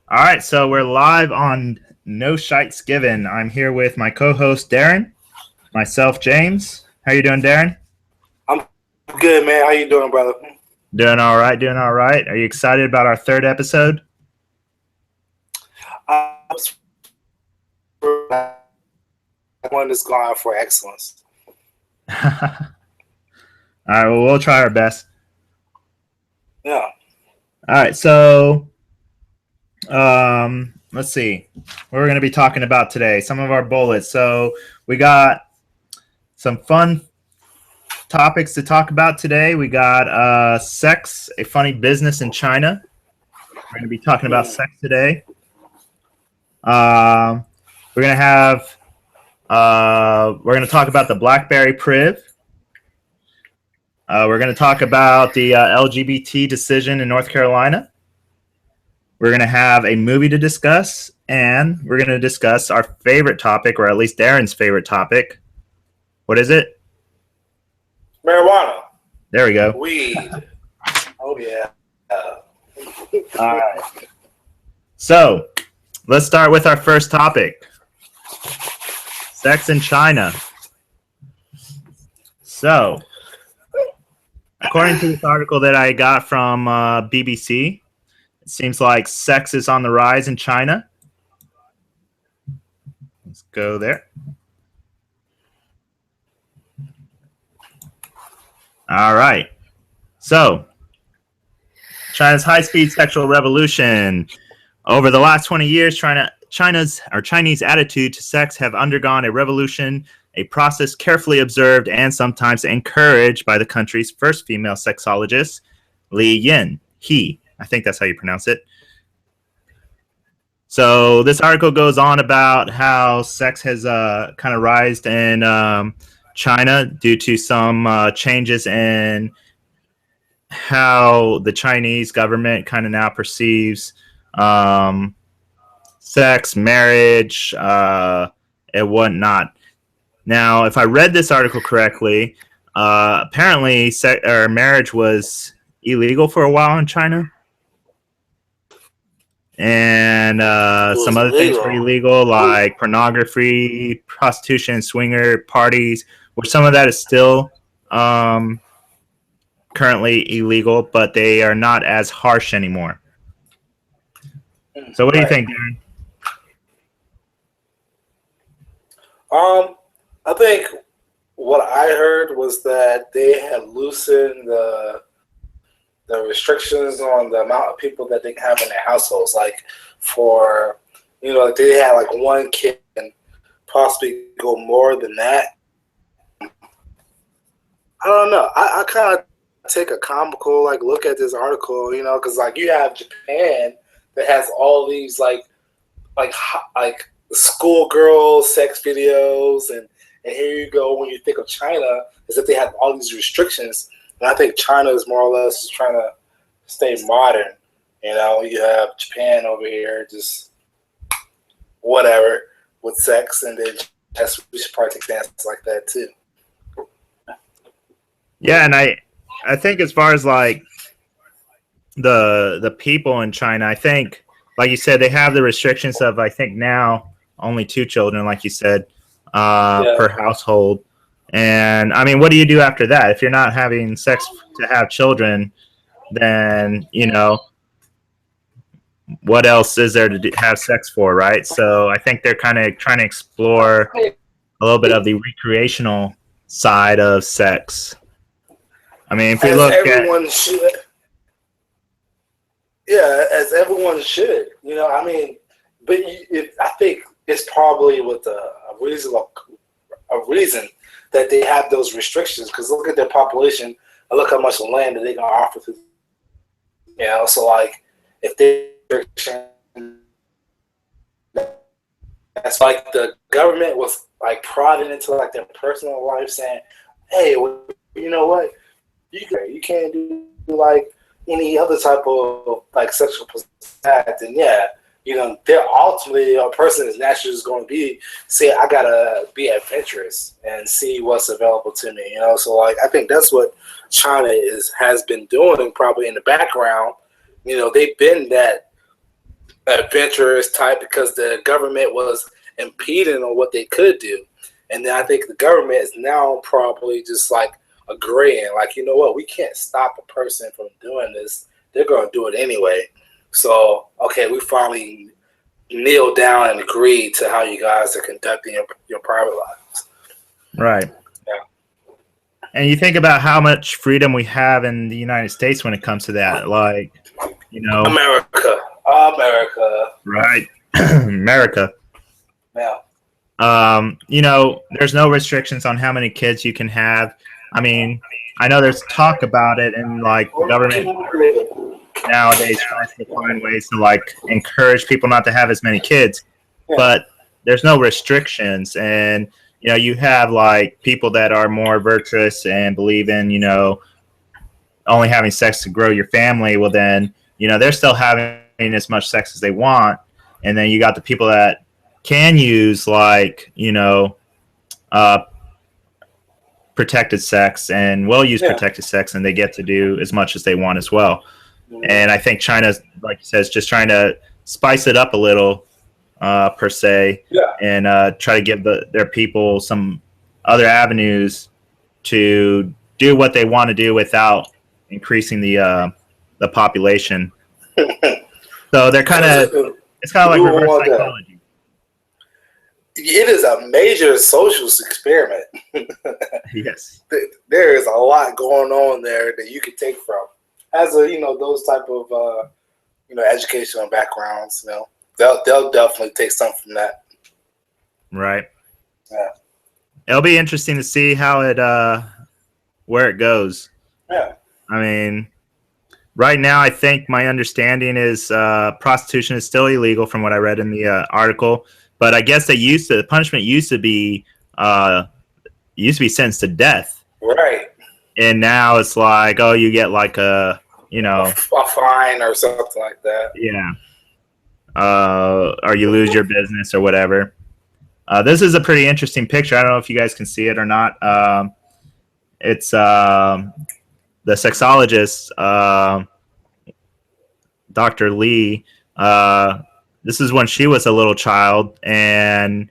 All right, so we're live on No Shites Givin. I'm here with my co-host Darren, myself James. How you doing, Darren? I'm good, man. How you doing, brother? Doing all right, doing all right. Are you excited about our third episode? I'm one that's going for excellence. All right, well, we'll try our best. Yeah. All right, so let's see what we're going to be talking about today. Some of our bullets. So we got some fun topics to talk about today. We got sex, a funny business in China. We're going to be talking about sex today. We're going to have we're going to talk about the BlackBerry Priv. We're going to talk about the LGBT decision in North Carolina. We're going to have a movie to discuss, and we're going to discuss our favorite topic, or at least Darren's favorite topic. What is it? Marijuana. There we go. Weed. Oh, yeah. All right. So let's start with our first topic. Sex in China. So, according to this article that I got from BBC, it seems like sex is on the rise in China. Let's go there. All right. So, China's high-speed sexual revolution. Over the last 20 years, Chinese attitude to sex have undergone a revolution, a process carefully observed and sometimes encouraged by the country's first female sexologist, Li Yin. I think that's how you pronounce it. So this article goes on about how sex has kind of rised in China due to some changes in how the Chinese government kind of now perceives sex, marriage, and whatnot. Now, if I read this article correctly, apparently marriage was illegal for a while in China. And some other things were illegal, like pornography, prostitution, swinger parties, which some of that is still currently illegal, but they are not as harsh anymore. So what do you think, Darren? I think what I heard was that they had loosened the restrictions on the amount of people that they can have in their households. Like for, like they had like one kid and possibly go more than that. I don't know. I kind of take a comical look at this article, because you have Japan that has all these like schoolgirl sex videos, and here you go when you think of China, is that they have all these restrictions. And I think China is more or less just trying to stay modern. You have Japan over here just whatever with sex, and then we should probably take dances like that too. Yeah, and I think as far as like the people in China, I think, like you said, they have the restrictions of, I think now only 2 children, like you said, per household. And I mean, what do you do after that? If you're not having sex to have children, then, what else is there to have sex for, right? So I think they're kind of trying to explore a little bit of the recreational side of sex. I mean, if we look at... as everyone should, I mean, but I think it's probably with a reason that they have those restrictions, because look at their population and look how much land that they can offer to, so like if they, that's like the government was like prodding into like their personal life, saying, hey, well, you know what, you can't do like any other type of like sexual act, and they're ultimately a person is naturally just going to be say, I gotta be adventurous and see what's available to me, So like I think that's what China has been doing, probably in the background. They've been that adventurous type because the government was impeding on what they could do. And then I think the government is now probably just like agreeing, like, you know what, we can't stop a person from doing this. They're going to do it anyway. So, okay, we finally kneel down and agree to how you guys are conducting your private lives. Right. Yeah. And you think about how much freedom we have in the United States when it comes to that. Like, you know, America. Right. America. Yeah. You know, there's no restrictions on how many kids you can have. I mean, I know there's talk about it, and like the government nowadays tries to find ways to like encourage people not to have as many kids, but there's no restrictions. And you know, you have like people that are more virtuous and believe in, you know, only having sex to grow your family. Well, then, you know, they're still having as much sex as they want. And then you got the people that can use like, you know, protected sex and will use protected sex, and they get to do as much as they want as well. And I think China's, like you said, is just trying to spice it up a little, per se, and try to give their people some other avenues to do what they want to do without increasing the population. So they're kind of, it's kind of like reverse psychology. It is a major social experiment. Yes. There is a lot going on there that you can take from. As a, you know, those type of, you know, educational backgrounds, you know, they'll definitely take something from that. Right. Yeah. It'll be interesting to see how it, where it goes. Yeah. I mean, right now, I think my understanding is prostitution is still illegal from what I read in the article. But I guess the punishment used to be sentenced to death. Right. And now it's like, oh, you get like a, you know, a fine or something like that. Yeah. Or you lose your business or whatever. This is a pretty interesting picture. I don't know if you guys can see it or not. It's the sexologist, Dr. Lee. This is when she was a little child, and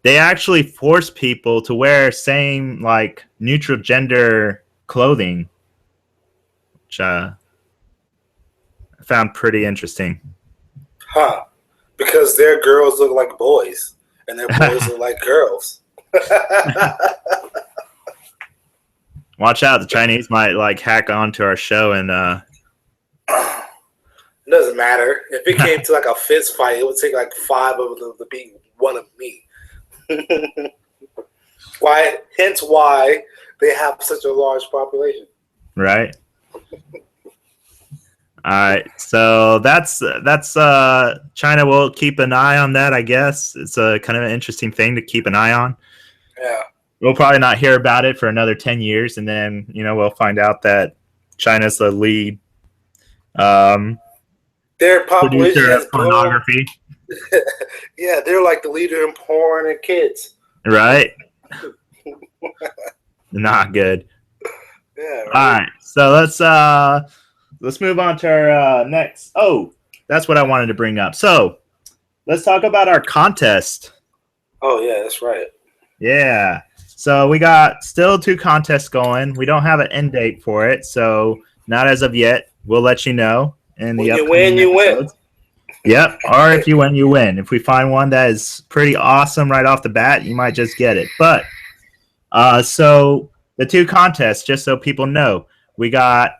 they actually forced people to wear same like neutral gender clothing, which I found pretty interesting. Huh. Because their girls look like boys and their boys look like girls. Watch out, the Chinese might like hack onto our show and It doesn't matter. If it came to like a fist fight, it would take like 5 of them to beat one of me. Hence why they have such a large population. Right. All right. So that's China will keep an eye on that, I guess. It's a kind of an interesting thing to keep an eye on. Yeah. We'll probably not hear about it for another 10 years, and then, you know, we'll find out that China's the lead their population producer of pornography. Yeah, they're like the leader in porn and kids. Right? Not good. Yeah. Right. All right. So let's move on to our next. Oh, that's what I wanted to bring up. So let's talk about our contest. Oh, yeah, that's right. Yeah. So we got still 2 contests going. We don't have an end date for it, so not as of yet. We'll let you know. And when you win, you win. Yep. Or if you win, you win. If we find one that is pretty awesome right off the bat, you might just get it. But so the 2 contests, just so people know, we got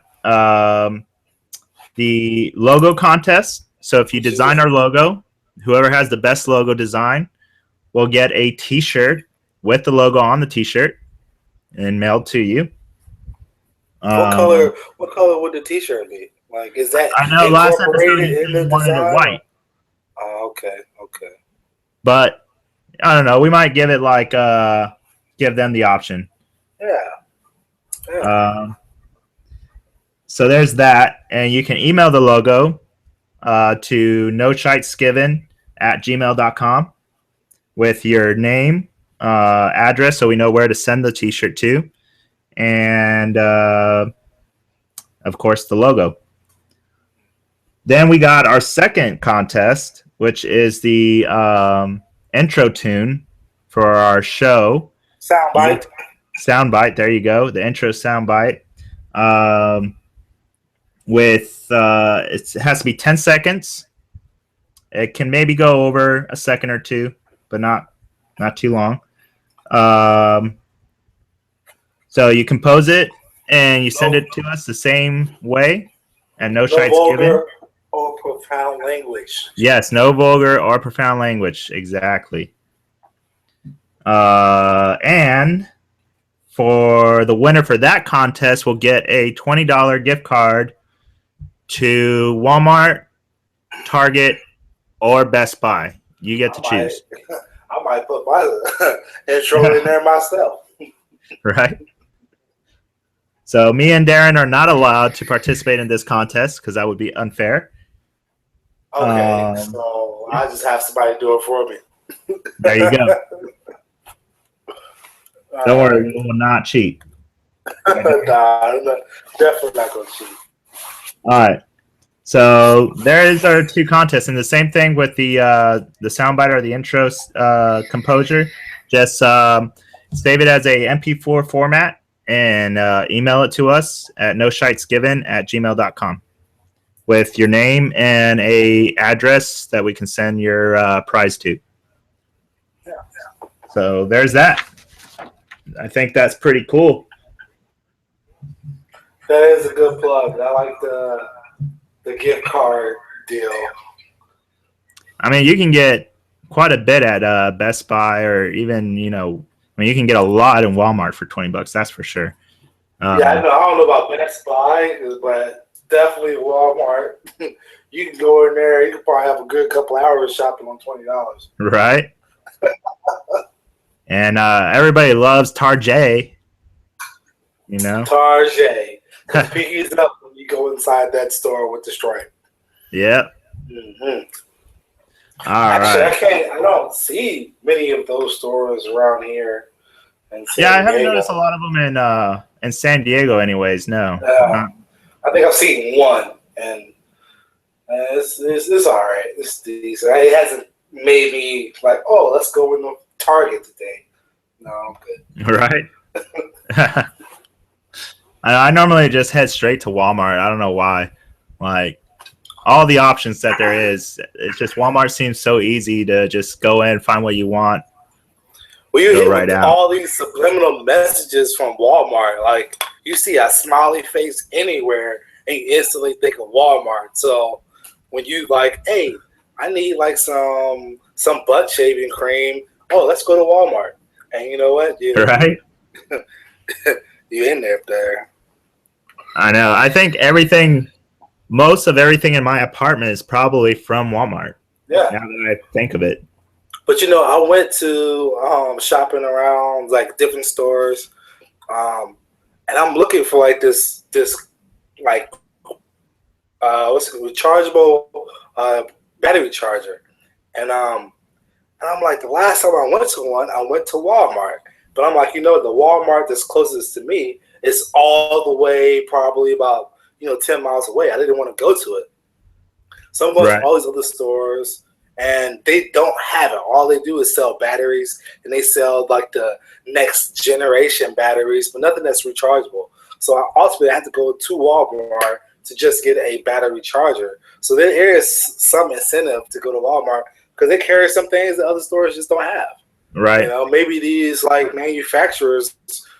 the logo contest. So if you design our logo, whoever has the best logo design will get a T-shirt with the logo on the T-shirt and mailed to you. What color would the T-shirt be? Like, is that I know last episode you wanted it white. Oh, okay. But I don't know. We might give it like give them the option. Yeah. So there's that, and you can email the logo to noshitesgivin@gmail.com with your name, address, so we know where to send the T-shirt to, and of course the logo. Then we got our second contest, which is the intro tune for our show. Soundbite. Soundbite. There you go. The intro soundbite. With it has to be 10 seconds. It can maybe go over a second or two, but not too long. So you compose it and you send it to us the same way, and no Shites Givin or profound language. Yes, no vulgar or profound language. Exactly. And for the winner for that contest, we'll get a $20 gift card to Walmart, Target, or Best Buy. You get to choose. I might put my intro in there myself. Right? So me and Darren are not allowed to participate in this contest because that would be unfair. Okay, so I just have somebody do it for me. There you go. Don't worry, we will not cheat. Nah, I'm definitely not going to cheat. All right. So there is our two contests, and the same thing with the soundbite or the intro composure. Just save it as a MP4 format and email it to us at noshitesgivin@gmail.com with your name and a address that we can send your prize to. Yeah. So there's that. I think that's pretty cool. That is a good plug. I like the gift card deal. I mean, you can get quite a bit at Best Buy, or even, you can get a lot in Walmart for $20. That's for sure. Yeah, I don't know about Best Buy, but definitely Walmart. You can go in there. You can probably have a good couple hours shopping on $20. Right. And everybody loves Tarjay. Tarjay. Piggy's up when you go inside that store with the stripe. Yep. Mm-hmm. Actually, right. I don't see many of those stores around here. Yeah, I haven't noticed a lot of them in San Diego, anyways. No. I think I've seen one, and it's all right. It's decent. It hasn't made me like, oh, let's go in the Target today. No, I'm good. Right. I normally just head straight to Walmart. I don't know why. Like, all the options that there is, it's just Walmart seems so easy to just go in, find what you want. Well, you hear right all these subliminal messages from Walmart. Like, you see a smiley face anywhere, and you instantly think of Walmart. So when you like, hey, I need like some butt shaving cream. Oh, let's go to Walmart. And you know what? Right? You're in there. I know. I think most of everything in my apartment is probably from Walmart. Yeah. Now that I think of it. But I went to shopping around like different stores, and I'm looking for like this like what's it, rechargeable battery charger, and I'm like, the last time I went to one, I went to Walmart, but I'm like, the Walmart that's closest to me is all the way probably about 10 miles away. I didn't want to go to it, so I'm going to all these other stores. And they don't have it. All they do is sell batteries, and they sell like the next generation batteries, but nothing that's rechargeable. So I ultimately had to go to Walmart to just get a battery charger. So there is some incentive to go to Walmart because they carry some things that other stores just don't have. Right. Maybe these like manufacturers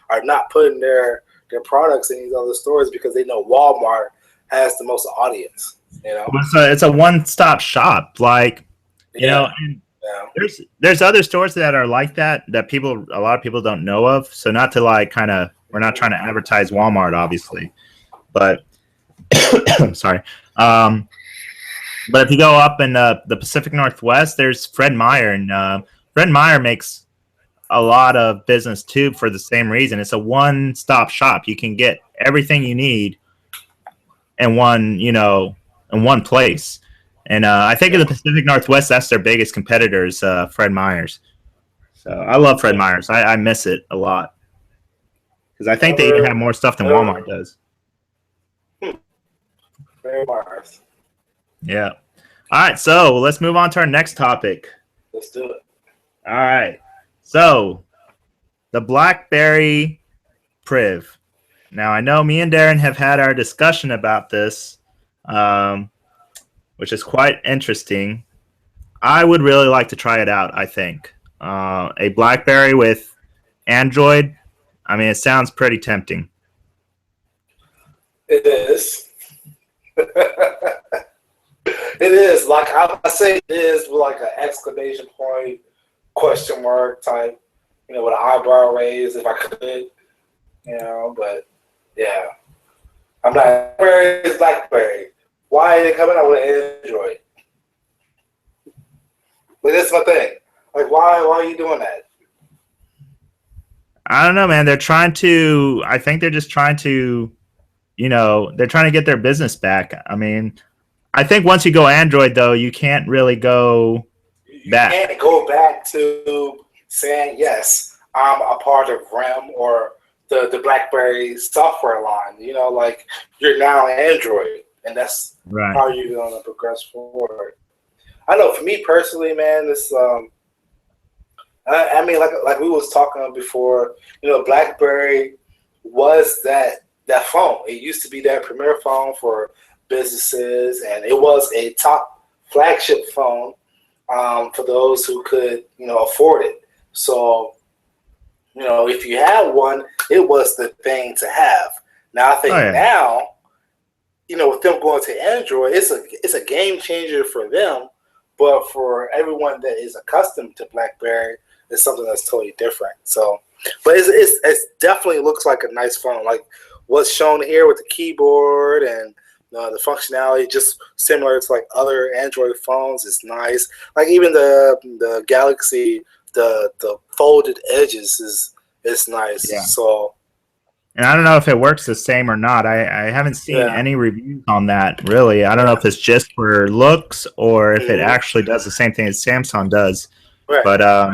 are not putting their products in these other stores because they know Walmart has the most audience. It's a one-stop shop. Like. And there's other stores that are like that a lot of people don't know of. So not to we're not trying to advertise Walmart, obviously, but I'm sorry. But if you go up in the Pacific Northwest, there's Fred Meyer, and Fred Meyer makes a lot of business too for the same reason. It's a one-stop shop. You can get everything you need in one place. And I think in the Pacific Northwest, that's their biggest competitors, Fred Meyer's. So I love Fred Meyer's. I miss it a lot because I think they even have more stuff than Walmart does. Fred Meyer's. Yeah. All right, so let's move on to our next topic. Let's do it. All right. So the BlackBerry Priv. Now I know me and Darren have had our discussion about this, um, which is quite interesting. I would really like to try it out. I think a BlackBerry with Android. I mean, it sounds pretty tempting. It is. It is. Like I say, it is with like an exclamation point, question mark type. With an eyebrow raised if I could. But yeah, I'm not BlackBerry. Why are they coming out with Android? But that's my thing. Like, why are you doing that? I don't know, man. They're trying to. I think they're just trying to. They're trying to get their business back. I mean, I think once you go Android, though, you can't really go back. You can't go back to saying, yes, I'm a part of REM or the BlackBerry software line. Like you're now Android, and that's right. How you're going to progress forward. I know for me personally, man, this I mean, like we was talking before, BlackBerry was that phone. It used to be that premier phone for businesses, and it was a top flagship phone for those who could, afford it. So, if you had one, it was the thing to have. Now, I think now, with them going to Android, it's a game changer for them. But for everyone that is accustomed to BlackBerry, it's something that's totally different. So, but it definitely looks like a nice phone. Like what's shown here with the keyboard and the functionality, just similar to like other Android phones, is nice. Like even the Galaxy, the folded edges is nice. Yeah. So. And I don't know if it works the same or not. I haven't seen any reviews on that, really. I don't know if it's just for looks or if it actually does the same thing as Samsung does. Right. But I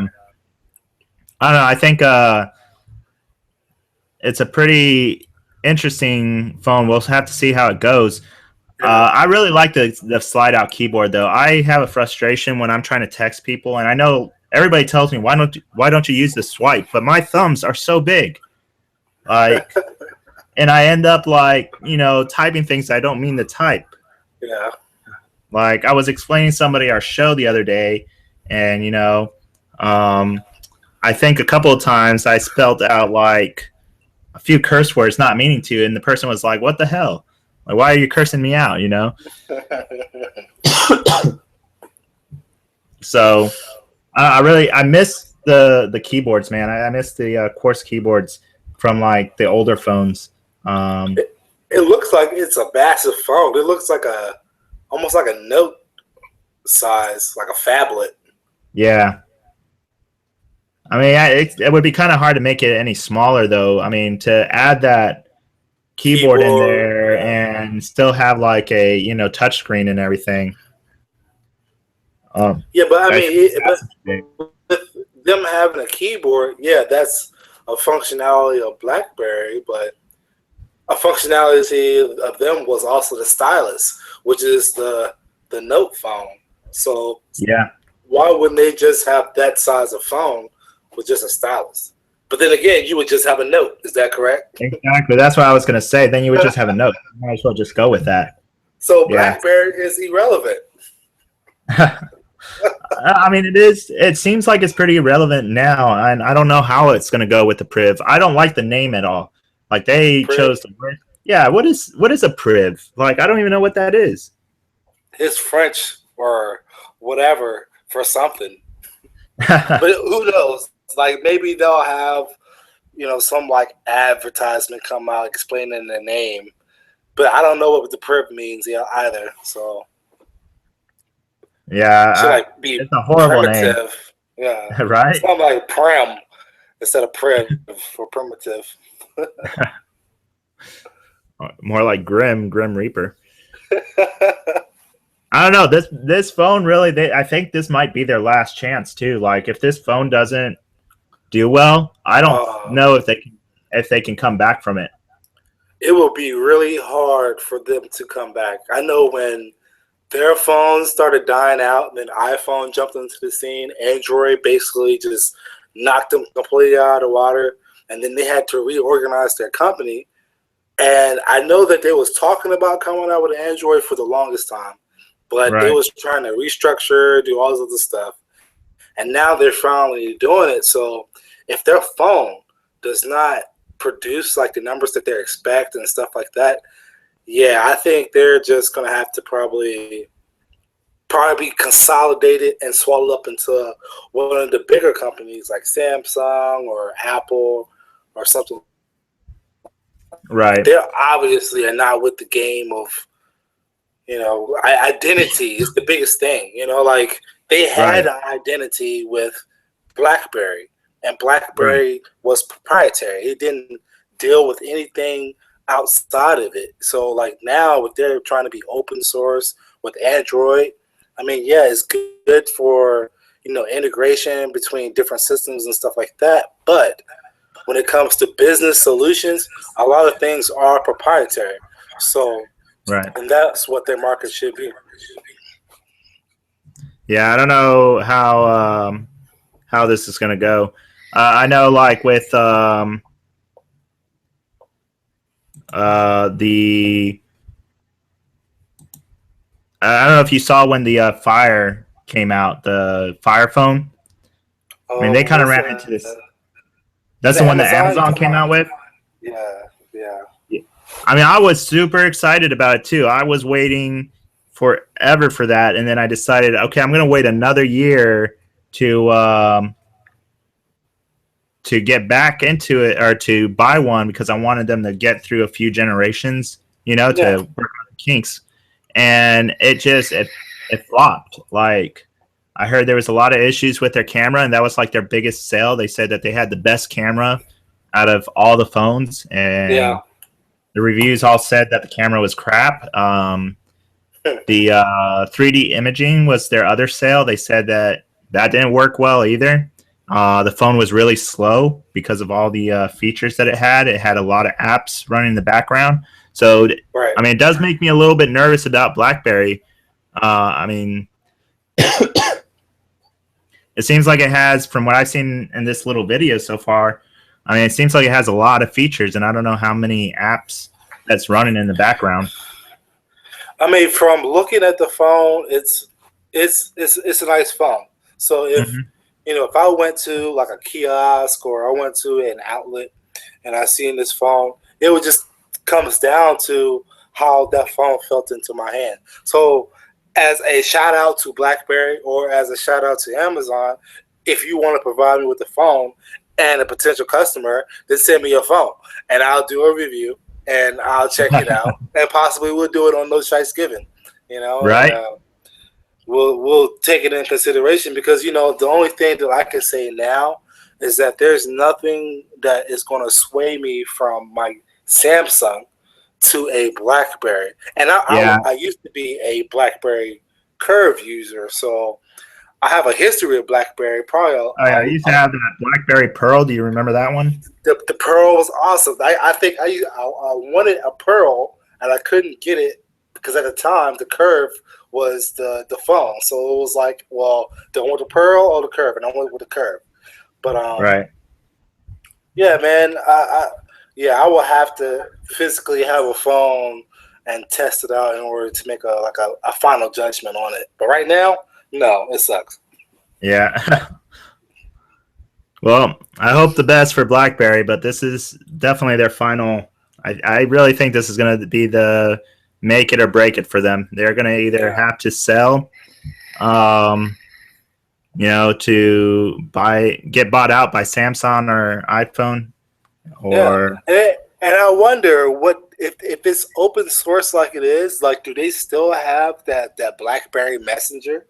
don't know. I think it's a pretty interesting phone. We'll have to see how it goes. I really like the slide-out keyboard, though. I have a frustration when I'm trying to text people, and I know everybody tells me, why don't you use the swipe? But my thumbs are so big. Like, and I end up typing things I don't mean to type. Yeah. Like I was explaining somebody our show the other day, and I think a couple of times I spelled out like a few curse words not meaning to, and the person was like, "What the hell? Like, why are you cursing me out?" So I miss the keyboards, man. I miss the Quartz keyboards from like the older phones. It looks like it's a massive phone. It looks like almost like a note size, like a phablet. Yeah. I mean, it would be kind of hard to make it any smaller, though. I mean, to add that keyboard in there and still have like a touchscreen and everything. Yeah, but I mean, with them having a keyboard, that's a functionality of BlackBerry, but a functionality of them was also the stylus, which is the note phone. So why wouldn't they just have that size of phone with just a stylus? But then again, you would just have a note. Is that correct? Exactly. That's what I was going to say. Then you would just have a note. You might as well just go with that. So BlackBerry is irrelevant. I mean, it is. It seems like it's pretty irrelevant now, and I don't know how it's going to go with the Priv. I don't like the name at all. Like they chose the word. Yeah, what is a Priv? Like I don't even know what that is. It's French or whatever for something. But who knows? Like maybe they'll have, some like advertisement come out explaining the name. But I don't know what the Priv means either. So. Yeah, it's a horrible primitive name. Yeah, right. It's not like prim instead of priv for primitive. More like Grim Reaper. I don't know. This phone really. I think this might be their last chance too. Like if this phone doesn't do well, I don't know if they can come back from it. It will be really hard for them to come back. I know when their phones started dying out, and then iPhone jumped into the scene. Android basically just knocked them completely out of the water, and then they had to reorganize their company. And I know that they was talking about coming out with an Android for the longest time, but they Right. was trying to restructure, do all this other stuff, and now they're finally doing it. So if their phone does not produce like the numbers that they expect and stuff like that, yeah, I think they're just gonna have to probably be consolidated and swallowed up into one of the bigger companies like Samsung or Apple or something. Right. They obviously are not with the game of, identity is the biggest thing. Like they had Right. an identity with BlackBerry, and Right. BlackBerry was proprietary. It didn't deal with anything outside of it. So like now, if they're trying to be open source with Android, I mean, yeah, it's good for integration between different systems and stuff like that. But when it comes to business solutions, a lot of things are proprietary. So, Right. and that's what their market should be. Yeah, I don't know how this is going to go. I know, like with the I don't know if you saw when the Fire came out, the Fire phone. I mean, they kind of What's ran that? into this. Is That's it the one that Amazon you Amazon talking came about? out with. Yeah, yeah. I mean, I was super excited about it too. I was waiting forever for that, and then I decided, okay, I'm going to wait another year to get back into it or to buy one because I wanted them to get through a few generations, Yeah. to work on the kinks. And it flopped. Like I heard there was a lot of issues with their camera, and that was like their biggest sale. They said that they had the best camera out of all the phones, Yeah. and the reviews all said that the camera was crap. The 3D imaging was their other sale. They said that didn't work well either. The phone was really slow because of all the features that it had. It had a lot of apps running in the background. So, Right. I mean, it does make me a little bit nervous about BlackBerry. I mean, it seems like it has, from what I've seen in this little video so far, I mean, it seems like it has a lot of features, and I don't know how many apps that's running in the background. I mean, from looking at the phone, it's a nice phone. So Hmm. if I went to like a kiosk or I went to an outlet and I seen this phone, it would just comes down to how that phone felt into my hand. So as a shout out to BlackBerry or as a shout out to Amazon, if you want to provide me with the phone and a potential customer, then send me your phone and I'll do a review and I'll check it out and possibly we'll do it on those Shites Givin, and Right? we'll take it in consideration because the only thing that I can say now is that there's nothing that is going to sway me from my Samsung to a BlackBerry, and Yeah. I used to be a BlackBerry Curve user, so I have a history of BlackBerry. Probably Oh yeah, I used to have that BlackBerry Pearl. Do you remember that one? the Pearl was awesome. I think I wanted a Pearl and I couldn't get it because at the time the Curve was the phone, so it was like, well, do I want the Pearl or the Curve? And I went with the Curve. But Right. yeah, man, I will have to physically have a phone and test it out in order to make a final judgment on it. But right now, no, it sucks. Yeah. Well, I hope the best for BlackBerry, but this is definitely their final. I really think this is going to be the make it or break it for them. They're going to either Yeah. have to sell, um, to get bought out by Samsung or iPhone, Yeah, or and I wonder what if it's open source like it is. Like, do they still have that BlackBerry Messenger?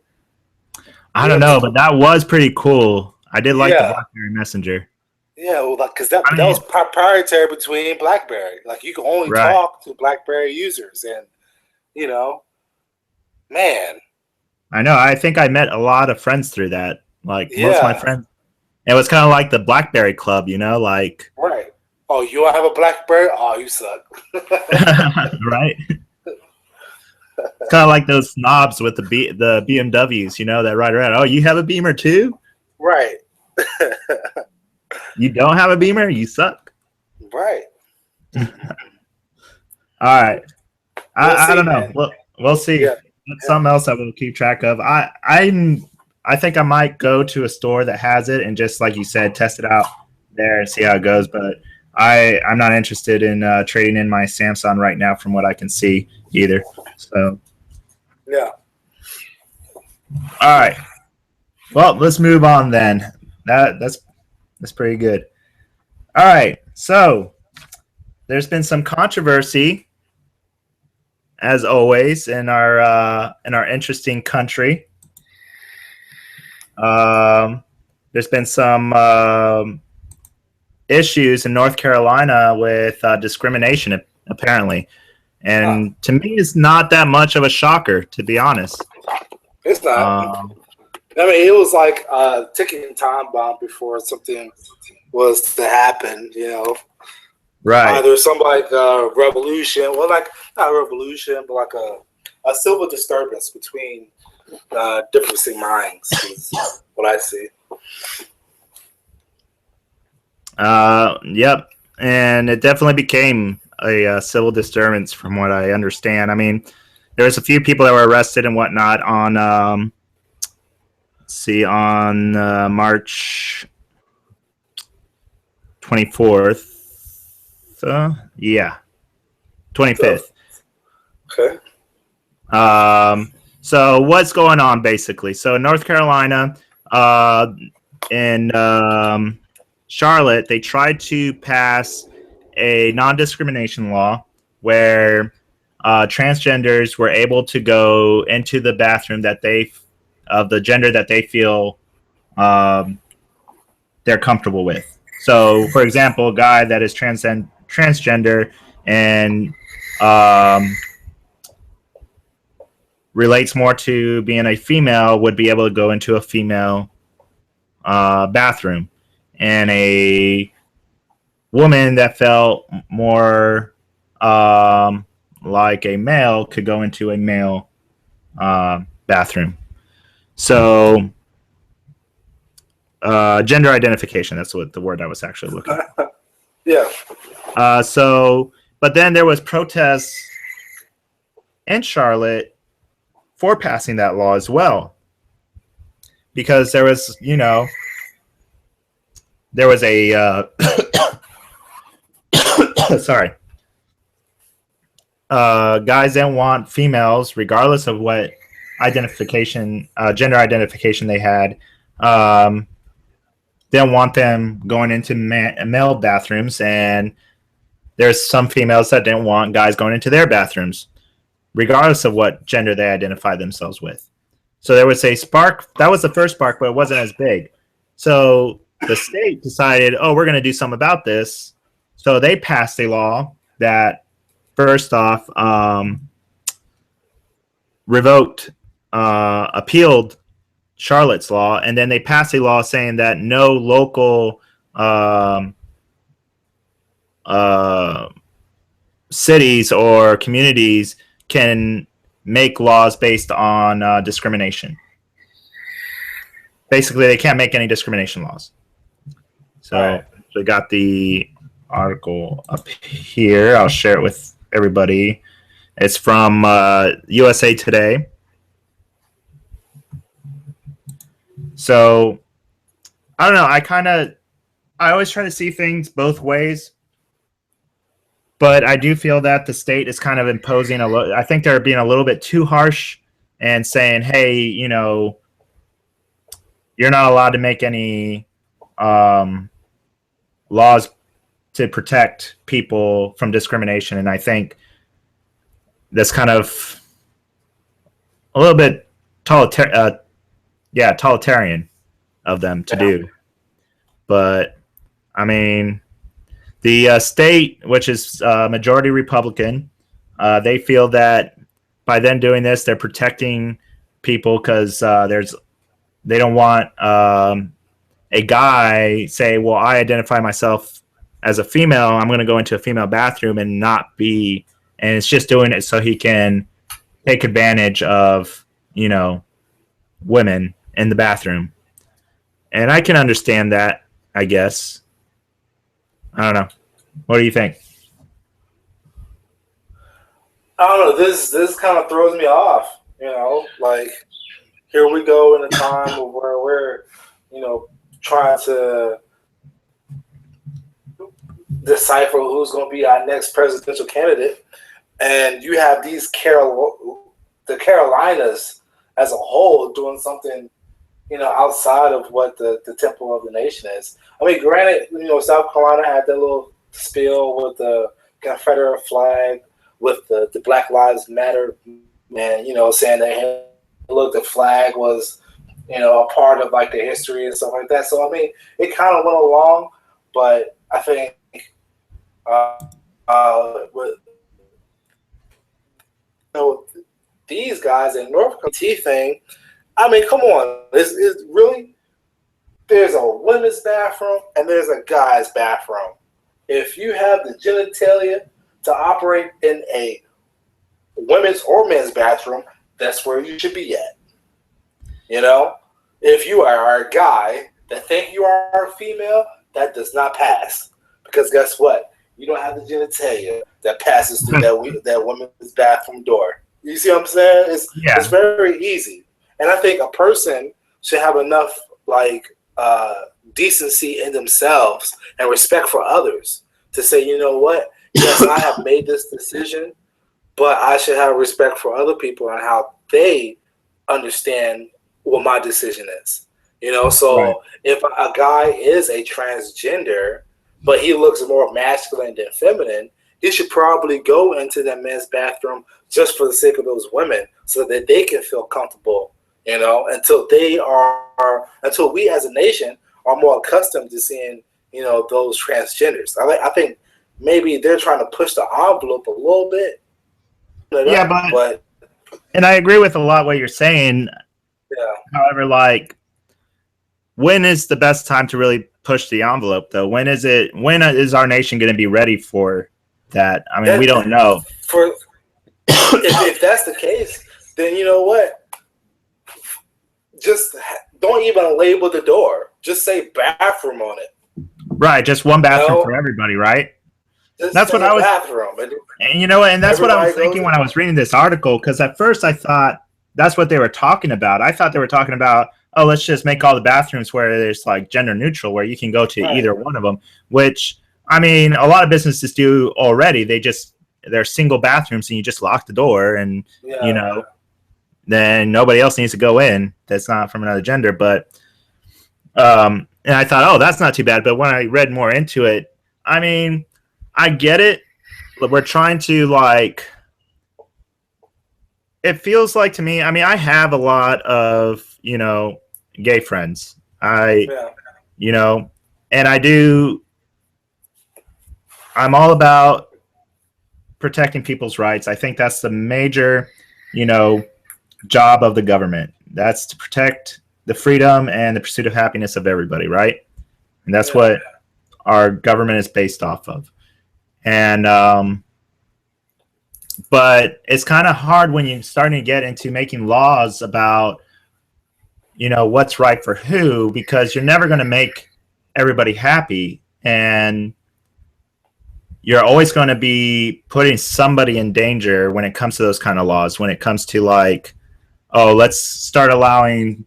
I You don't know, know, but that was pretty cool. I did like the yeah, BlackBerry Messenger. yeah. Well, like, because that I that was mean, proprietary between BlackBerry. Like, you can only right. talk to BlackBerry users, and you know, man, I know. I think I met a lot of friends through that. Like most of my yeah, friends, it was kind of like the BlackBerry Club, like right. Oh, you don't have a BlackBerry? Oh, you suck. right. It's kind of like those snobs with the BMWs, that ride around. Oh, you have a Beamer too? Right. You don't have a Beamer? You suck. Right. All right. We'll I see, don't know. man. We'll see. Yeah. That's something else I will keep track of. I think I might go to a store that has it and just like you said, test it out there and see how it goes. But I'm not interested in trading in my Samsung right now, from what I can see either. So Yeah. all right. Well, let's move on then. That's pretty good. All right. So there's been some controversy, as always, in our interesting country. There's been some issues in North Carolina with discrimination, apparently, and to me, it's not that much of a shocker, to be honest. It's not. I mean, it was like a ticking time bomb before something was to happen. Right. Either some like revolution, well, like not a revolution, but like a civil disturbance between differing minds is what I see. Yep, and it definitely became a civil disturbance, from what I understand. I mean, there was a few people that were arrested and whatnot on, on March 24th. Yeah, 25th. Okay. So what's going on basically? So in North Carolina, in Charlotte, they tried to pass a non-discrimination law where transgenders were able to go into the bathroom of the gender that they feel they're comfortable with. So, for example, a guy that is transgender and relates more to being a female would be able to go into a female bathroom, and a woman that felt more like a male could go into a male bathroom. So gender identification, that's what the word I was actually looking for. Yeah. But then there was protests in Charlotte for passing that law as well, because there was a sorry, guys that want females, regardless of what gender identification they had, didn't want them going into male bathrooms, and there's some females that didn't want guys going into their bathrooms, regardless of what gender they identify themselves with. So there was a spark. That was the first spark, but it wasn't as big. So the state decided, we're going to do something about this. So they passed a law that, first off, appealed Charlotte's law, and then they passed a law saying that no local cities or communities can make laws based on discrimination. Basically, they can't make any discrimination laws. So we got the article up here. I'll share it with everybody. It's from USA Today. So I don't know. I always try to see things both ways, but I do feel that the state is kind of imposing I think they're being a little bit too harsh and saying, hey, you're not allowed to make any laws to protect people from discrimination. And I think that's kind of a little bit totalitarian of them to do. But I mean, the state, which is majority Republican, they feel that by them doing this, they're protecting people because they don't want a guy say, well, I identify myself as a female, I'm going to go into a female bathroom and not be, and it's just doing it so he can take advantage of, women in the bathroom. And I can understand that, I guess. I don't know. What do you think? I don't know. This kind of throws me off. Like here we go in a time where we're, trying to decipher who's going to be our next presidential candidate, and you have the Carolinas as a whole doing something, outside of what the temple of the nation is. I mean, granted, South Carolina had that little spill with the Confederate flag, with the Black Lives Matter, and saying that, hey, look, the flag was, a part of like the history and stuff like that. So I mean, it kind of went along, but I think with these guys in North Carolina thing, I mean, come on, is really, there's a women's bathroom and there's a guy's bathroom. If you have the genitalia to operate in a women's or men's bathroom, that's where you should be at. If you are a guy that think you are a female, that does not pass. Because guess what? You don't have the genitalia that passes through that women's bathroom door. You see what I'm saying? It's very easy. And I think a person should have enough decency in themselves and respect for others to say, you know what? Yes, I have made this decision, but I should have respect for other people and how they understand what my decision is. So right. If a guy is a transgender, but he looks more masculine than feminine, he should probably go into that men's bathroom just for the sake of those women so that they can feel comfortable, until we as a nation are more accustomed to seeing, those transgenders. I think maybe they're trying to push the envelope a little bit. Yeah, but and I agree with a lot what you're saying. Yeah. However, when is the best time to really push the envelope, though? When is our nation going to be ready for that? I mean, we don't know. If that's the case, then you know what? Just don't even label the door. Just say bathroom on it. Right, just one bathroom for everybody, right? That's what I was. Bathroom. And that's what I was thinking when I was reading this article. Because at first I thought that's what they were talking about. I thought they were talking about, let's just make all the bathrooms where there's gender neutral, where you can go to either one of them. Which, I mean, a lot of businesses do already. They're single bathrooms, and you just lock the door, and then nobody else needs to go in that's not from another gender. But and I thought, that's not too bad. But when I read more into it, I mean, I get it. But we're trying to it feels like to me, I mean, I have a lot of, gay friends. And I'm all about protecting people's rights. I think that's the major, job of the government. That's to protect the freedom and the pursuit of happiness of everybody, right? And that's what our government is based off of. And but it's kind of hard when you're starting to get into making laws about, what's right for who, because you're never going to make everybody happy. And you're always going to be putting somebody in danger when it comes to those kind of laws, when it comes to let's start allowing,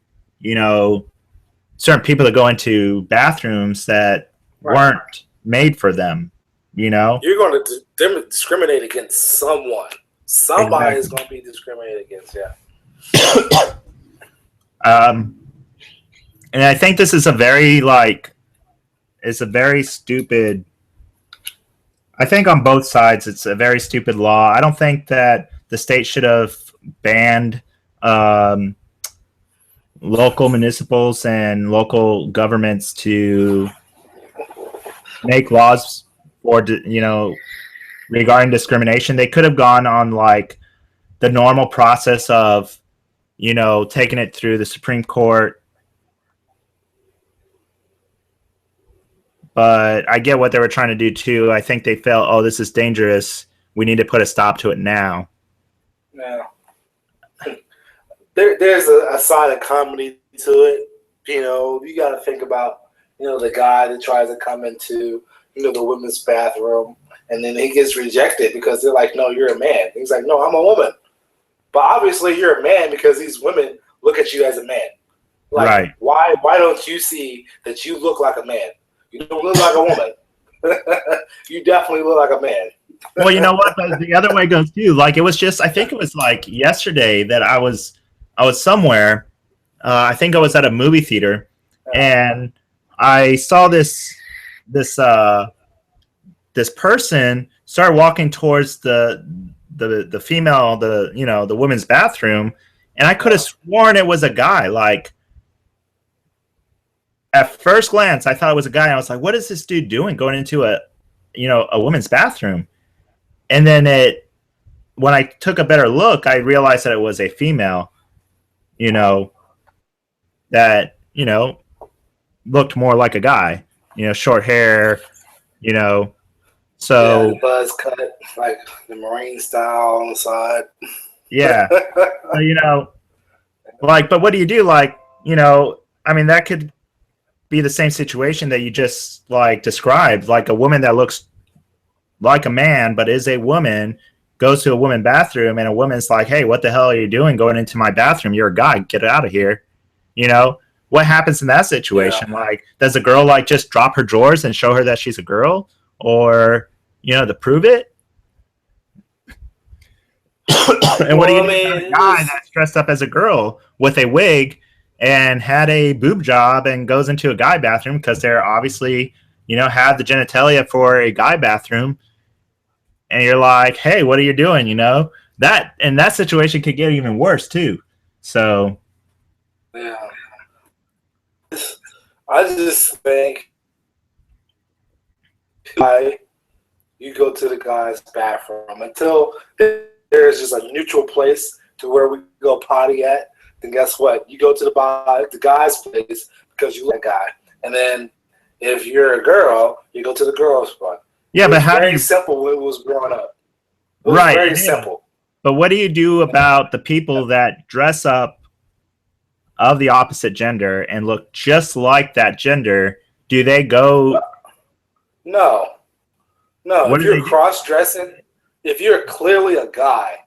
certain people to go into bathrooms that weren't made for them. You're going to discriminate against someone. Somebody is going to be discriminated against, and I think this is a very stupid. I think on both sides, it's a very stupid law. I don't think that the state should have banned local municipals and local governments to make laws for, regarding discrimination. They could have gone on the normal process of, taking it through the Supreme Court. But I get what they were trying to do too. I think they felt, this is dangerous. We need to put a stop to it now. Yeah. there's a side of comedy to it. You know, you got to think about, you know, the guy that tries to come into, you know, the women's bathroom, and then he gets rejected because they're like, no, you're a man. He's like, no, I'm a woman. But obviously you're a man because these women look at you as a man. Like, Right. why don't you see that you look like a man? You don't look like a woman. You definitely look like a man. Well, you know what? The other way goes too. Like it was just, I think it was like yesterday that I was somewhere. I think I was at a movie theater, and I saw this person start walking towards the female, the women's bathroom, and I could have sworn it was a guy. Like at first glance, I thought it was a guy. And I was like, "What is this dude doing going into a women's bathroom?" And then when I took a better look, I realized that it was a female. You know, that looked more like a guy. Short hair. So yeah, buzz cut, like the Marine style on the side. Yeah. So, but what do you do? I mean, that could be the same situation that you just described, like a woman that looks like a man but is a woman goes to a woman bathroom, and a woman's like, "Hey, what the hell are you doing going into my bathroom? You're a guy. Get out of here." What happens in that situation? Yeah. Does a girl just drop her drawers and show her that she's a girl, or to prove it? And what do you mean a guy that's dressed up as a girl with a wig and had a boob job and goes into a guy bathroom because they're obviously, have the genitalia for a guy bathroom, and you're like, hey, what are you doing? That situation could get even worse too. So yeah, I just think you go to the guy's bathroom until there's just a neutral place to where we go potty at. Then guess what? You go to the guy's place because you like a guy. And then if you're a girl, you go to the girl's spot. Yeah, but how do you? Very simple when it was growing up. It was right. Very simple. But what do you do about the people that dress up of the opposite gender and look just like that gender? Do they go? No. If you're cross-dressing, if you're clearly a guy,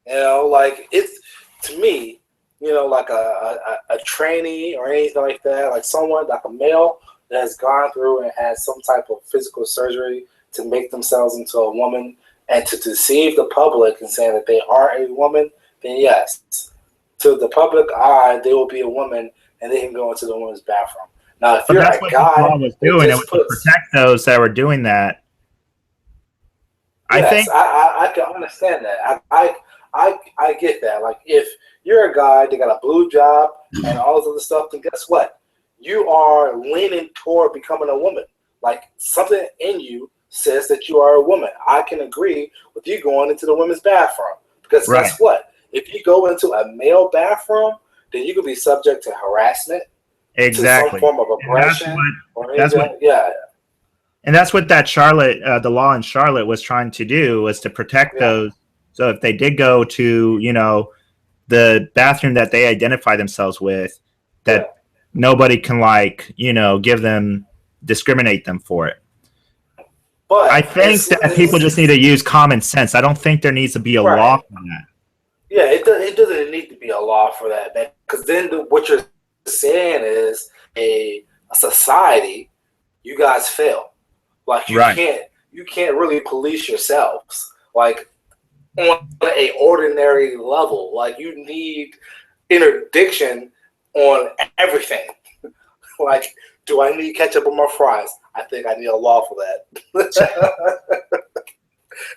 it's, to me, like a trainee or anything like that, like someone, like a male that has gone through and had some type of physical surgery to make themselves into a woman and to deceive the public and saying that they are a woman, then yes, to the public eye, they will be a woman and they can go into the women's bathroom. Now, if you're a guy, was doing it was to protect those that were doing that. Yes, I think I can understand that. I get that. Like, if you're a guy that got a blue job and all this other stuff, then guess what? You are leaning toward becoming a woman. Like, something in you says that you are a woman. I can agree with you going into the women's bathroom because guess what? If you go into a male bathroom, then you could be subject to harassment, exactly, to some form of aggression, And that's what that the law in Charlotte was trying to do, was to protect those. So if they did go to, the bathroom that they identify themselves with, that nobody can discriminate them for it. But I think that people just need to use common sense. I don't think there needs to be a law for that. Yeah, it doesn't need to be a law for that, man. Because then what you're saying is a society, you guys fail. Like you can't really police yourselves. Like on a ordinary level, like you need interdiction on everything. Like, do I need ketchup on my fries? I think I need a law for that.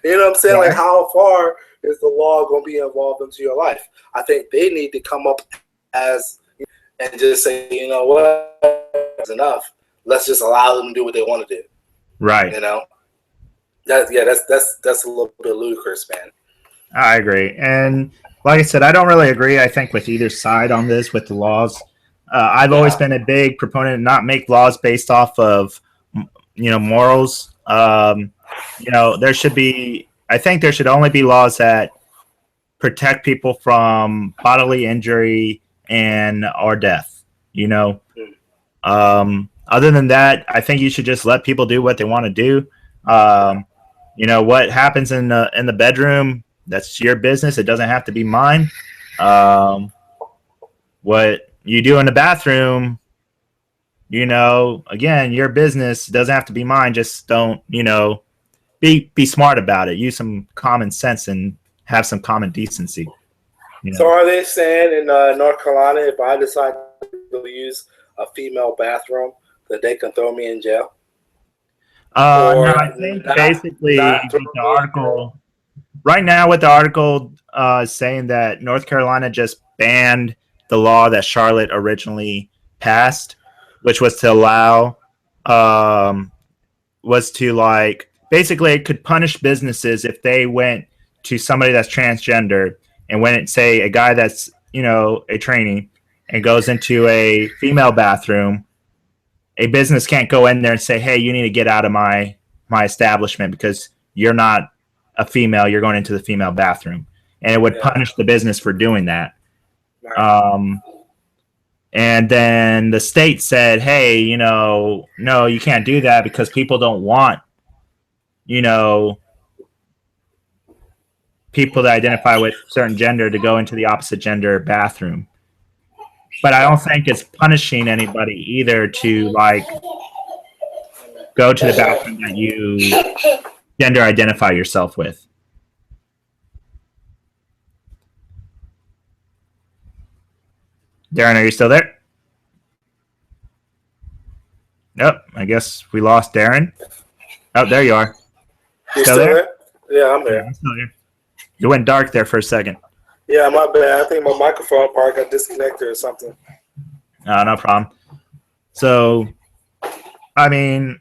You know what I'm saying? Like, how far is the law going to be involved into your life? I think they need to come up and just say, you know what, it's enough. Let's just allow them to do what they want to do. Right. That's a little bit ludicrous, man. I agree. And like I said, I don't really agree, I think, with either side on this, with the laws. I've always been a big proponent of not make laws based off of, morals. I think there should only be laws that protect people from bodily injury and or death. You know, other than that, I think you should just let people do what they want to do. You know, what happens in the bedroom, that's your business. It doesn't have to be mine. What you do in the bathroom, you know, again, your business, doesn't have to be mine. Just don't, you know, be smart about it. Use some common sense and have some common decency. You know? So are they saying in North Carolina, if I decide to use a female bathroom, that they can throw me in jail? No, I think basically the article right now, what the article is saying that North Carolina just banned the law that Charlotte originally passed, which was to allow, was to like basically it could punish businesses if they went to somebody that's transgender and went, say, a guy that's, you know, a trainee and goes into a female bathroom. A business can't go in there and say, "Hey, you need to get out of my establishment because you're not a female. You're going into the female bathroom," and it would punish the business for doing that. Right. And then the state said, "Hey, you know, no, you can't do that because people don't want, you know, people that identify with certain gender to go into the opposite gender bathroom." But I don't think it's punishing anybody either to like go to the bathroom that you gender identify yourself with. Darren, are you still there? Nope. I guess we lost Darren. Oh, there you are. Still there? Yeah, I'm there. Yeah, I'm still here. You went dark there for a second. Yeah, my bad. I think my microphone part got disconnected or something. No problem. So, I mean,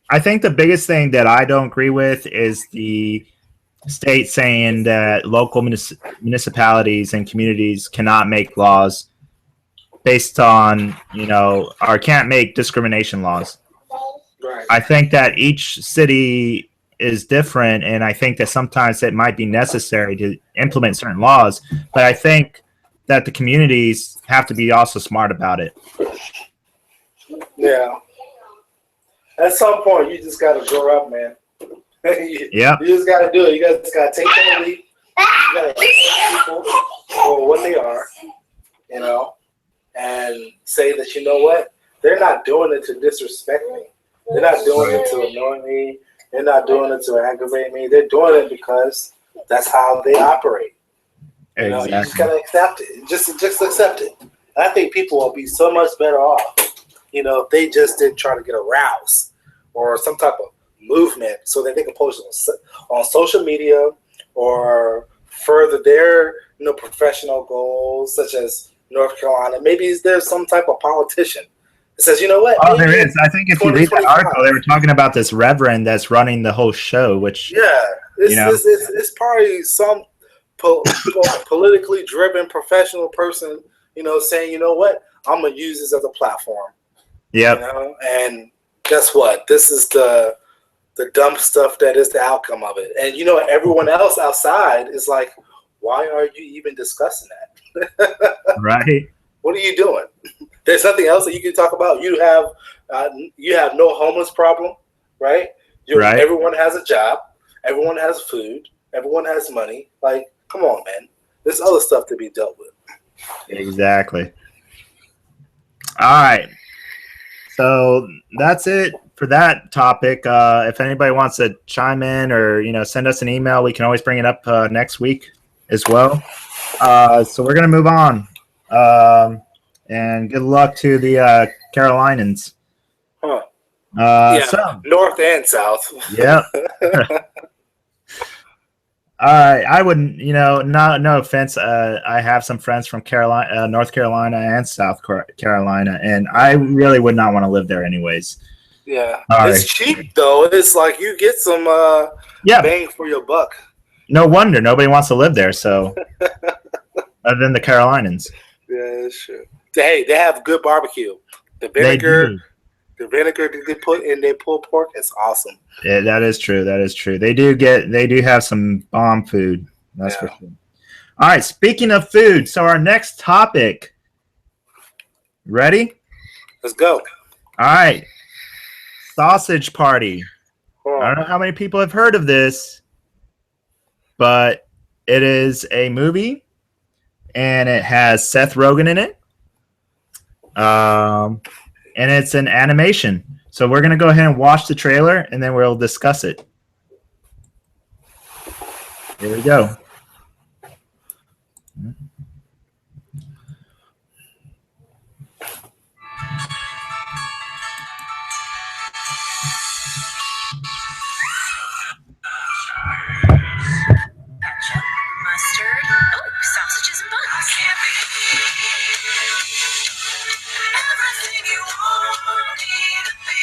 I think the biggest thing that I don't agree with is the state saying that local municipalities and communities cannot make laws based on, you know, or can't make discrimination laws. Right. I think that each city is different, and I think that sometimes it might be necessary to implement certain laws, but I think that the communities have to be also smart about it. Yeah. At some point, you just got to grow up, man. You just got to do it. You just got to take that leap. You got to accept people for what they are, you know, and say that, you know what, they're not doing it to disrespect me. They're not doing it to annoy me. They're not doing it to aggravate me. They're doing it because that's how they operate. You know, you just gotta accept it. Just accept it. And I think people will be so much better off, you know, if they just didn't try to get aroused or some type of movement so that they can post on social media or further their, you know, professional goals, such as North Carolina. Maybe there's some type of politician. It says, you know what? Oh, there is. I think if you read that article, they were talking about this reverend that's running the whole show, which it's probably some politically driven professional person, you know, saying, you know what, I'm gonna use this as a platform. Yeah. You know, and guess what? This is the dumb stuff that is the outcome of it. And you know, everyone else outside is like, why are you even discussing that? Right. What are you doing? There's nothing else that you can talk about. You have no homeless problem, right? Right. Everyone has a job. Everyone has food. Everyone has money. Like, come on, man. There's other stuff to be dealt with. Exactly. All right. So that's it for that topic. If anybody wants to chime in or, you know, send us an email, we can always bring it up next week as well. So we're going to move on. And good luck to the Carolinians. Huh. So, North and South. Yeah. All right. I wouldn't, you know, no offense. I have some friends from North Carolina and South Carolina, and I really would not want to live there anyways. Yeah. It's cheap, though. It's like you get some bang for your buck. No wonder nobody wants to live there, so other than the Carolinians. Yeah, that's true. Hey, they have good barbecue. The vinegar that they put in their pulled pork is awesome. Yeah, that is true. That is true. They do have some bomb food. That's for sure. All right. Speaking of food, so our next topic. Ready? Let's go. All right. Sausage Party. Hold I on. don't know how many people have heard of this, but it is a movie, and it has Seth Rogen in it. And it's an animation. So we're gonna go ahead and watch the trailer, and then we'll discuss it. Here we go. Mustard. Oh, sausages and buns. Everything you want me to be.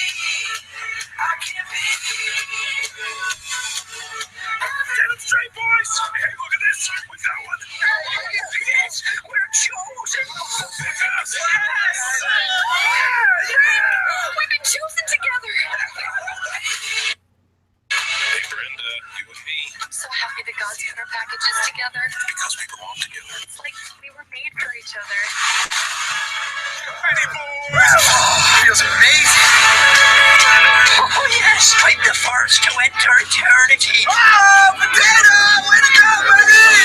I can't be. Demonstrate, boys. Hey, look at this. We got one. Yes, we're chosen. Yes. We've been chosen together. Hey, Brenda, you and me. I'm so happy that God's put our packages together. Because we belong together. It's like we were made for each other. Ready, boys! Feels amazing. Oh, yes! I'm the first to enter eternity. Oh, potato! Way to go, baby!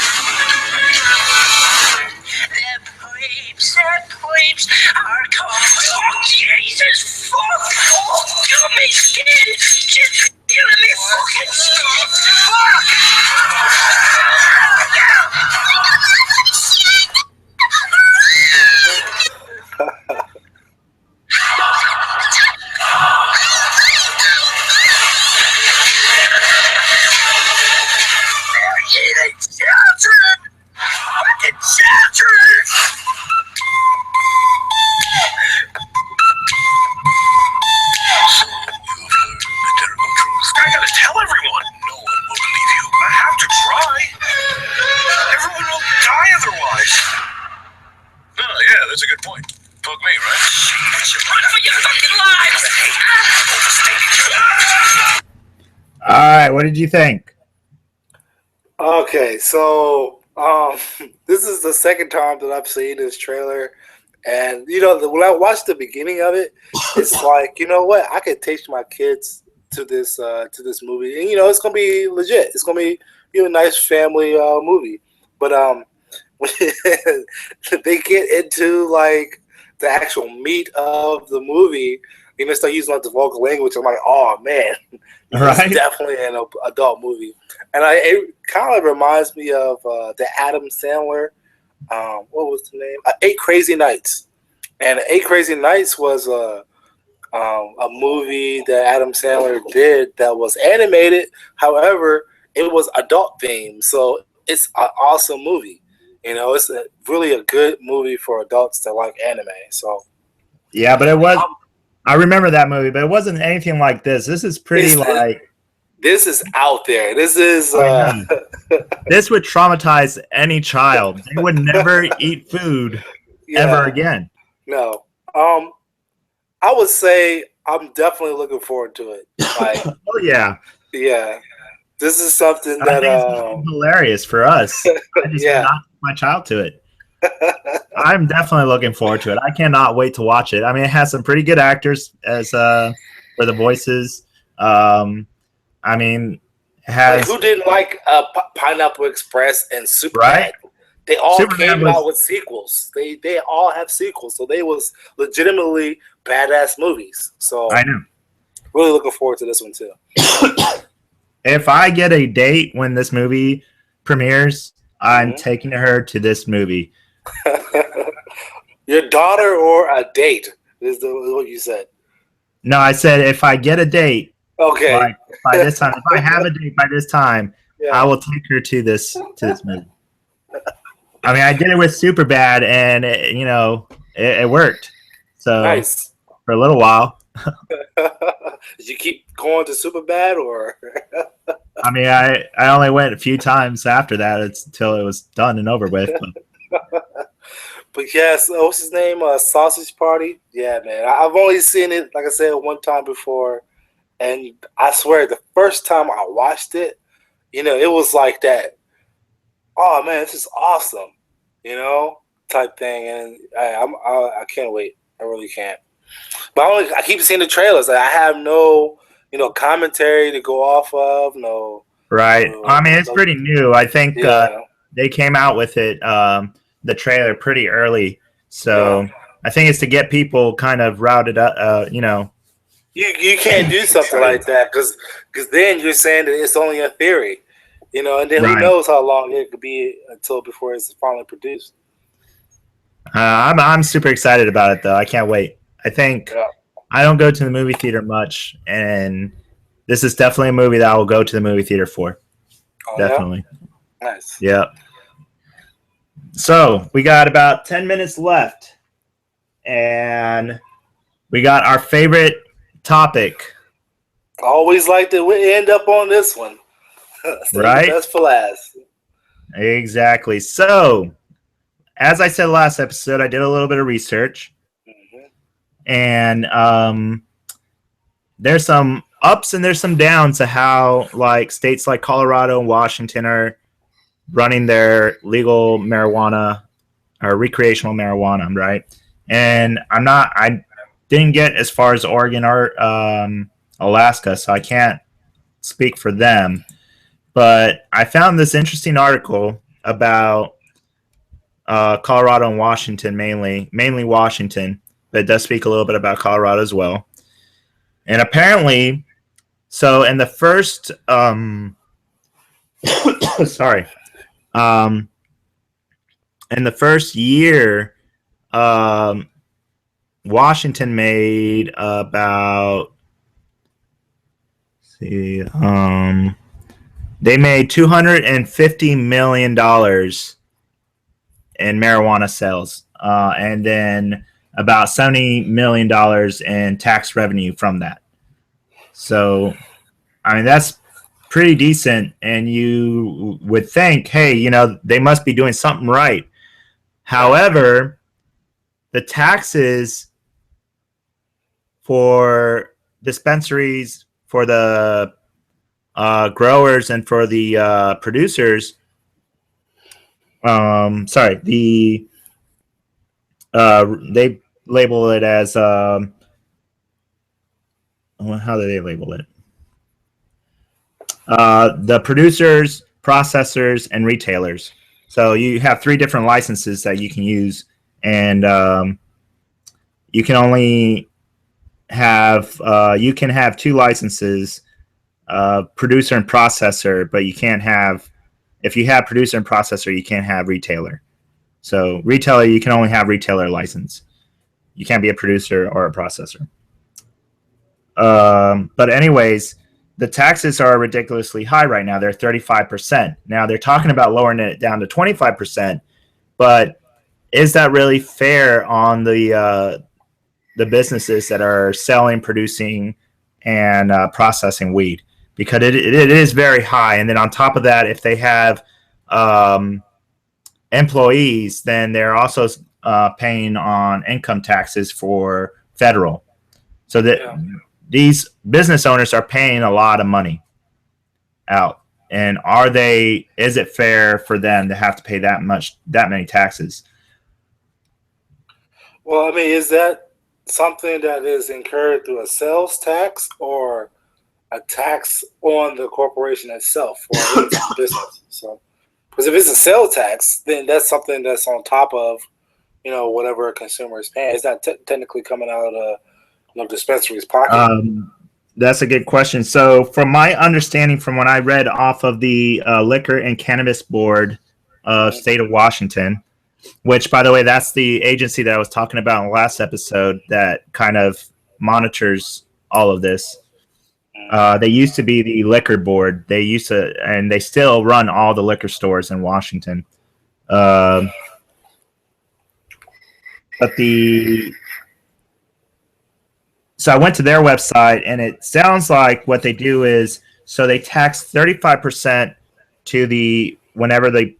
Them plebes are called. Oh, Jesus! Fuck! Oh, gummy skin! Just killing me fucking skin! Fuck! They're eating children! Fucking children! I gotta tell everyone. No one will believe you. I have to try. Everyone will die otherwise. Oh, yeah, that's a good point. Fuck me, right? Run for your fucking lives! All right. What did you think? Okay, so this is the second time that I've seen this trailer, and when I watched the beginning of it, it's like, you know what, I could take my kids to this movie, and it's gonna be legit. It's gonna be a nice family movie, but when they get into like the actual meat of the movie, start using like the vulgar language. I'm like, oh man, Right. it's definitely an adult movie. And it kind of reminds me of the Adam Sandler, what was the name? Eight Crazy Nights. And Eight Crazy Nights was a movie that Adam Sandler did that was animated. However, it was adult themed, so it's an awesome movie. It's really a good movie for adults that like anime. So Yeah, but it was. I remember that movie, but it wasn't anything like this. This is pretty like. This is out there. This is. This would traumatize any child. They would never eat food ever again. No. I would say I'm definitely looking forward to it. Like, Oh yeah. yeah. This is something I that think it's hilarious for us. I just cannot take my child to it. I'm definitely looking forward to it. I cannot wait to watch it. I mean, it has some pretty good actors as for the voices. I mean, it has who didn't like Pineapple Express and Superbad? Right? They all Superbad came out with sequels. They all have sequels, so they was legitimately badass movies. So I know. Really looking forward to this one too. If I get a date when this movie premieres, I'm taking her to this movie. Your daughter or a date is what you said. No, I said if I get a date. Okay. By this time, if I have a date by this time, I will take her to this movie. I mean, I did it with Superbad, and it worked. So nice for a little while. Did you keep going to Superbad, or? I mean, I only went a few times after that until it was done and over with. But yes, what's his name? Sausage Party. Yeah, man. I've only seen it, like I said, one time before. And I swear, the first time I watched it, it was like that oh man, this is awesome, type thing. And I can't wait. I really can't. But I keep seeing the trailers. Like, I have no, commentary to go off of. No. Right. I mean, it's pretty new. I think they came out with it, the trailer, pretty early. So I think it's to get people kind of routed up. You can't do something like that because then you're saying that it's only a theory, and then who knows how long it could be before it's finally produced. I'm super excited about it though. I can't wait. I think I don't go to the movie theater much, and this is definitely a movie that I will go to the movie theater for. Oh, definitely. Yeah? Nice. Yeah. So we got about 10 minutes left, and we got our favorite topic. I always like to end up on this one. Right? Best for last. Exactly. So, as I said last episode, I did a little bit of research, and there's some ups and there's some downs to how like states like Colorado and Washington are running their legal marijuana or recreational marijuana, right? And I didn't get as far as Oregon or Alaska, so I can't speak for them. But I found this interesting article about Colorado and Washington, mainly Washington, but it does speak a little bit about Colorado as well. And apparently, so in the first, sorry, in the first year, Washington made about, they made $250 million in marijuana sales, and then about $70 million in tax revenue from that. So, I mean, that's pretty decent, and you would think, hey, they must be doing something right. However, the taxes for dispensaries, for the growers, and for the producers, they label it as how do they label it? The producers, processors, and retailers. So you have 3 different licenses that you can use, and you can only have 2 licenses, producer and processor, but you can't have, if you have producer and processor, you can't have retailer. So retailer, you can only have retailer license. You can't be a producer or a processor. But anyways, the taxes are ridiculously high right now. They're 35%. Now they're talking about lowering it down to 25%, but is that really fair on the businesses that are selling, producing, and processing weed? Because it is very high. And then on top of that, if they have employees, then they're also paying on income taxes for federal. So that these business owners are paying a lot of money out. And is it fair for them to have to pay that many taxes? Well, I mean, is that something that is incurred through a sales tax or a tax on the corporation itself or business? So, because if it's a sales tax, then that's something that's on top of, whatever a consumer is paying. It's not technically coming out of the dispensary's pocket. That's a good question. So, from my understanding, from when I read off of the Liquor and Cannabis Board of State of Washington, which, by the way, that's the agency that I was talking about in the last episode that kind of monitors all of this. They used to be the liquor board. They used to, and they still run all the liquor stores in Washington. So I went to their website, and it sounds like what they do is, so they tax 35% to whenever the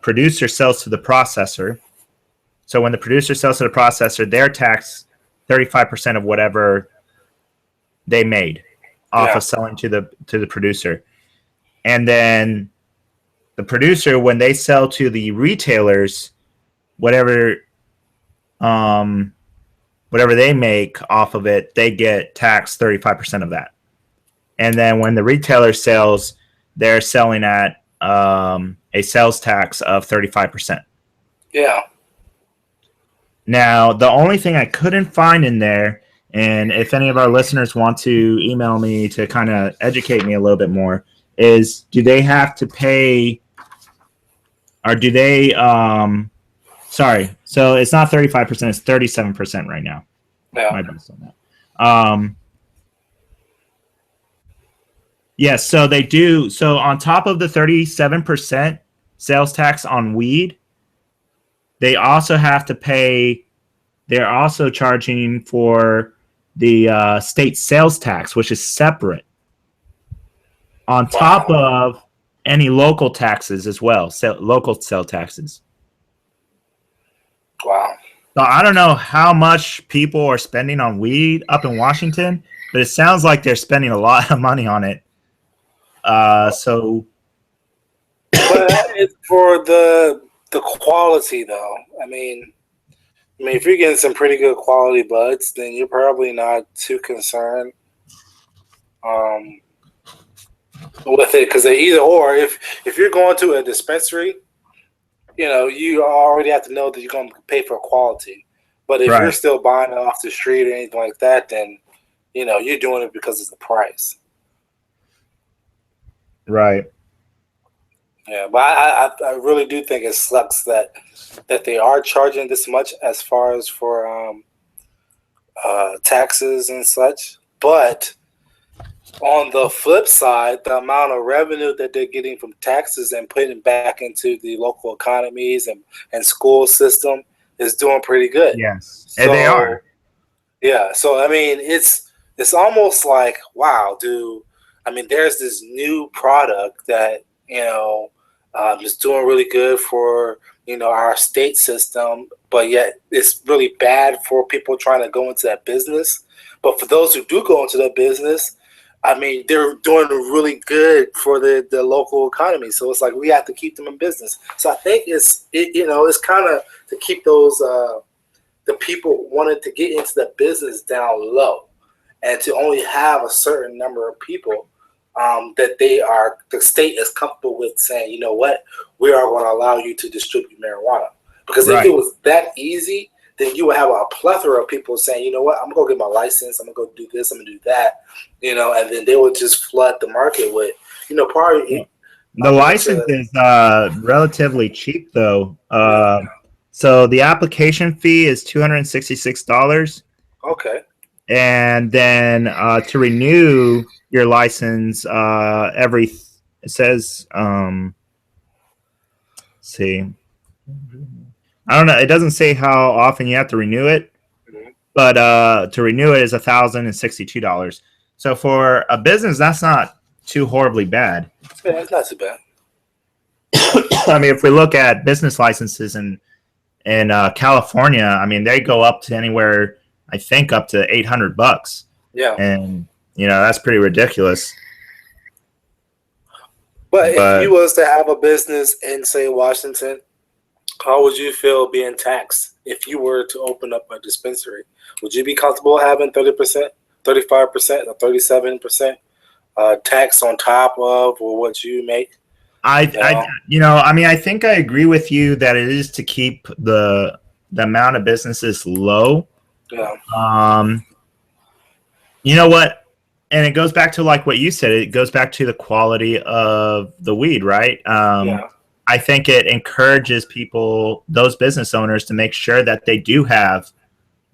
producer sells to the processor. So when the producer sells to the processor, they're taxed 35% of whatever they made off of selling to the producer. And then the producer, when they sell to the retailers, whatever whatever they make off of it, they get taxed 35% of that. And then when the retailer sells, they're selling at a sales tax of 35%. Yeah. Now, the only thing I couldn't find in there, and if any of our listeners want to email me to kind of educate me a little bit more, is do they have to pay, or do they, sorry, so it's not 35%, it's 37% right now. Yeah. My best on that. Yes, so they do. So on top of the 37% sales tax on weed, they also have to pay. They're also charging for the state sales tax, which is separate, on top of any local taxes as well, local sale taxes. Wow. So I don't know how much people are spending on weed up in Washington, but it sounds like they're spending a lot of money on it. So, but it's for the quality, though. I mean, if you're getting some pretty good quality buds, then you're probably not too concerned with it, because they either or. If you're going to a dispensary, you already have to know that you're going to pay for quality. But if you're still buying it off the street or anything like that, then you're doing it because it's the price. Right. Yeah, but I really do think it sucks that they are charging this much as far as for taxes and such. But on the flip side, the amount of revenue that they're getting from taxes and putting back into the local economies and school system is doing pretty good. Yes, so, and they are. Yeah, so I mean, it's almost like, wow, dude. I mean, there's this new product that is doing really good for our state system, but yet it's really bad for people trying to go into that business. But for those who do go into that business, I mean, they're doing really good for the local economy. So it's like we have to keep them in business. So I think it's kind of to keep those the people wanting to get into the business down low, and to only have a certain number of people that the state is comfortable with saying, you know what, we are going to allow you to distribute marijuana. Because if it was that easy, then you would have a plethora of people saying, you know what, I'm going to go get my license, I'm going to go do this, I'm going to do that, and then they would just flood the market with, probably. The license is relatively cheap, though. So the application fee is $266. Okay. And then to renew your license, it says, see, I don't know. It doesn't say how often you have to renew it, but to renew it is $1,062. So for a business, that's not too horribly bad. Yeah, it's not too bad. I mean, if we look at business licenses in California, I mean, they go up to anywhere, I think, up to $800. Yeah, and that's pretty ridiculous. But if you was to have a business in, say, Washington, how would you feel being taxed if you were to open up a dispensary? Would you be comfortable having 30%, 35%, or 37% tax on top of what you make? I think I agree with you that it is to keep the amount of businesses low. Yeah. You know what? And it goes back to like what you said. It goes back to the quality of the weed, right? Yeah. I think it encourages people, those business owners, to make sure that they do have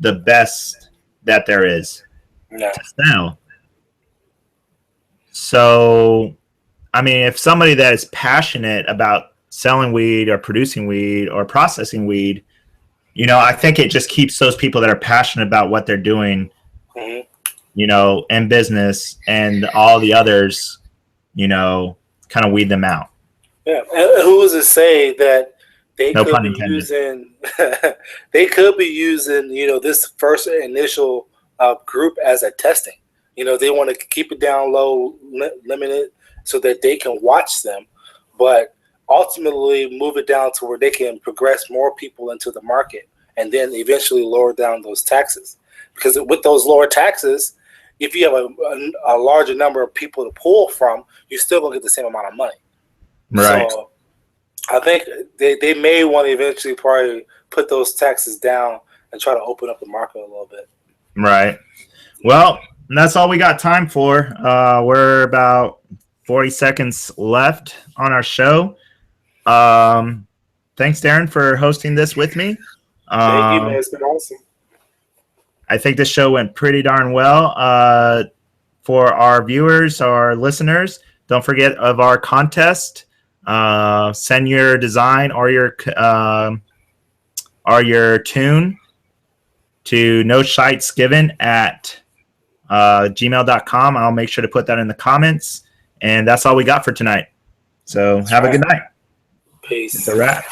the best that there is to sell. So, I mean, if somebody that is passionate about selling weed or producing weed or processing weed, I think it just keeps those people that are passionate about what they're doing, in business, and all the others, kind of weed them out. Yeah. And who was to say that they could be using this first initial group as a testing? They want to keep it down low, limit it so that they can watch them. But ultimately move it down to where they can progress more people into the market and then eventually lower down those taxes. Because with those lower taxes, if you have a larger number of people to pull from, you're still going to get the same amount of money. Right. So I think they may want to eventually probably put those taxes down and try to open up the market a little bit. Right. Well, that's all we got time for. We're about 40 seconds left on our show. Thanks, Darren, for hosting this with me. Thank you, man. It's been awesome. I think this show went pretty darn well. For our viewers, our listeners, don't forget of our contest. Send your design or your tune to no Shites Givin at gmail.com. I'll make sure to put that in the comments. And that's all we got for tonight. So have a good night. Peace. It's a wrap.